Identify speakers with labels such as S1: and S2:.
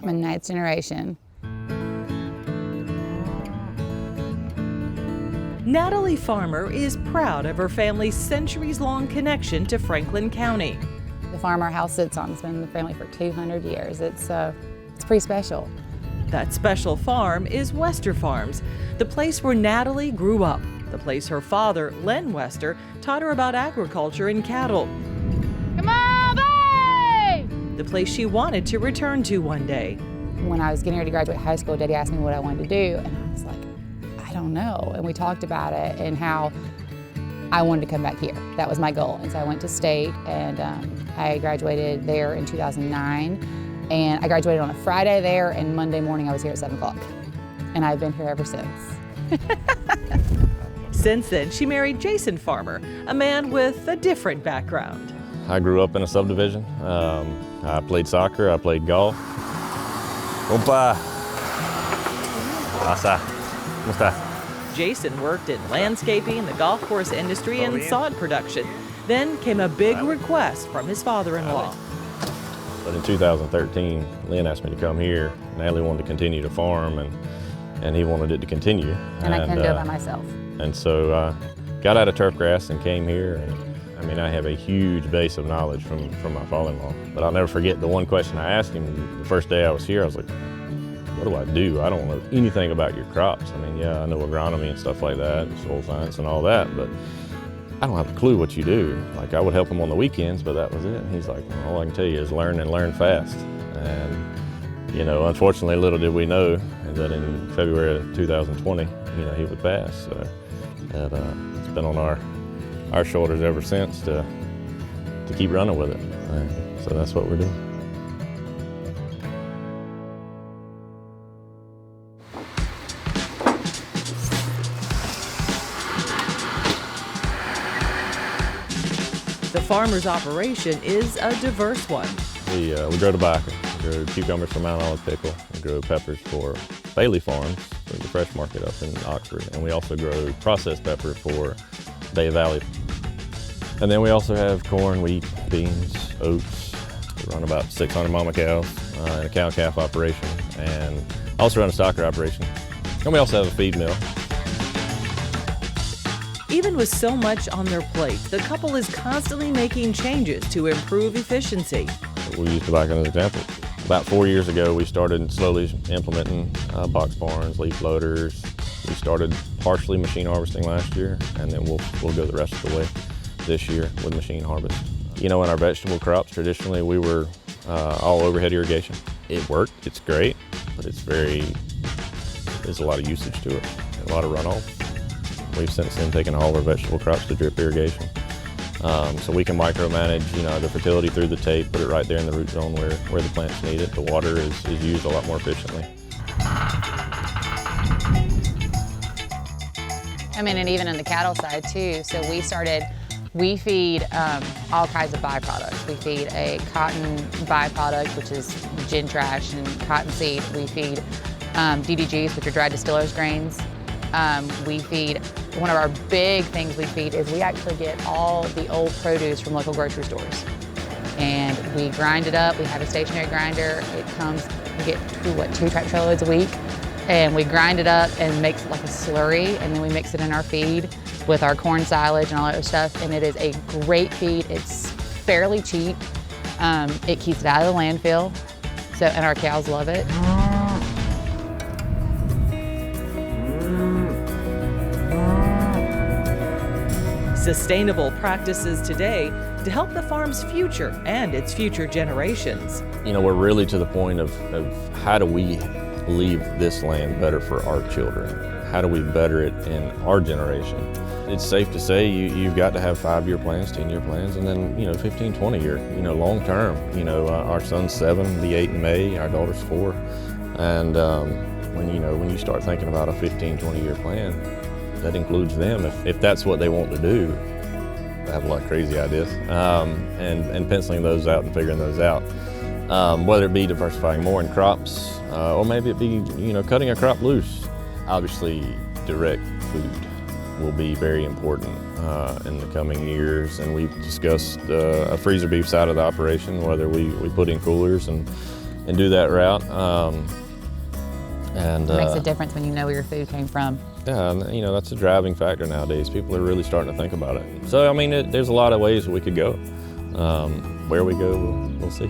S1: I'm a ninth generation.
S2: Natalie Farmer is proud of her family's centuries-long connection to Franklin County.
S1: The farm our house sits on has been in the family for 200 years. It's pretty special.
S2: That special farm is Wester Farms, the place where Natalie grew up, the place her father, Len Wester, taught her about agriculture and cattle.
S1: Come on, babe!
S2: The place she wanted to return to one day.
S1: When I was getting ready to graduate high school, Daddy asked me what I wanted to do, and I was like, I don't know. And we talked about it and how I wanted to come back here. That was my goal. And so I went to state, and I graduated there in 2009. And I graduated on a Friday there, and Monday morning I was here at 7 o'clock. And I've been here ever since.
S2: Since then, she married Jason Farmer, a man with a different background.
S3: I grew up in a subdivision. I played soccer, I played golf. Opa! Asa. Musta.
S2: Jason worked in landscaping, the golf course industry, and sod production. Then came a big request from his father-in-law.
S3: But in 2013, Len asked me to come here. Natalie wanted to continue to farm, and he wanted it to continue.
S1: And I couldn't do it by myself.
S3: And so got out of turf grass and came here. And I mean, I have a huge base of knowledge from my father-in-law. But I'll never forget the one question I asked him the first day I was here. I was like, what do I do? I don't know anything about your crops. I mean, yeah, I know agronomy and stuff like that, and soil science and all that, but I don't have a clue what you do. Like, I would help him on the weekends, but that was it. And he's like, well, all I can tell you is learn and learn fast. And, you know, unfortunately, little did we know that in February of 2020, you know, he would pass. So it's been on our shoulders ever since to keep running with it. And so that's what we're doing.
S2: The farmer's operation is a diverse one.
S3: We grow tobacco, we grow cucumbers for Mount Olive Pickle, we grow peppers for Bailey Farms, for the fresh market up in Oxford, and we also grow processed pepper for Bay Valley. And then we also have corn, wheat, beans, oats. We run about 600 mama cows and a cow-calf operation, and also run a stocker operation. And we also have a feed mill.
S2: Even with so much on their plate, the couple is constantly making changes to improve efficiency.
S3: We use tobacco as an example. About 4 years ago, we started slowly implementing box barns, leaf loaders. We started partially machine harvesting last year, and then we'll go the rest of the way this year with machine harvest. You know, in our vegetable crops, traditionally we were all overhead irrigation. It worked, it's great, but there's a lot of usage to it, a lot of runoff. We've since then taken all our vegetable crops to drip irrigation. So we can micromanage, you know, the fertility through the tape, put it right there in the root zone where the plants need it. The water is used a lot more efficiently.
S1: I mean, and even in the cattle side too. So we feed all kinds of byproducts. We feed a cotton byproduct, which is gin trash and cottonseed. We feed DDGs, which are dried distillers grains. We feed, one of our big things we feed is we actually get all the old produce from local grocery stores. And we grind it up. We have a stationary grinder. It comes, we get 2 tractor loads a week. And we grind it up and make it like a slurry, and then we mix it in our feed with our corn silage and all that other stuff. And it is a great feed. It's fairly cheap. It keeps it out of the landfill. So, and our cows love it.
S2: Sustainable practices today to help the farm's future and its future generations.
S3: You know, we're really to the point of how do we leave this land better for our children? How do we better it in our generation? It's safe to say you've got to have 5-year plans, 10-year plans, and then, you know, 15, 20-year, you know, long term. You know, our son's 7, be 8 in May, our daughter's 4. And when you start thinking about a 15, 20-year plan, that includes them, if that's what they want to do. I have a lot of crazy ideas, and penciling those out and figuring those out. Whether it be diversifying more in crops, or maybe it be, you know, cutting a crop loose. Obviously, direct food will be very important in the coming years, and we've discussed a freezer beef side of the operation, whether we put in coolers and and do that route.
S1: It makes a difference when you know where your food came from.
S3: Yeah, and, you know, that's a driving factor nowadays. People are really starting to think about it. So, I mean, there's a lot of ways we could go. Where we go, we'll see.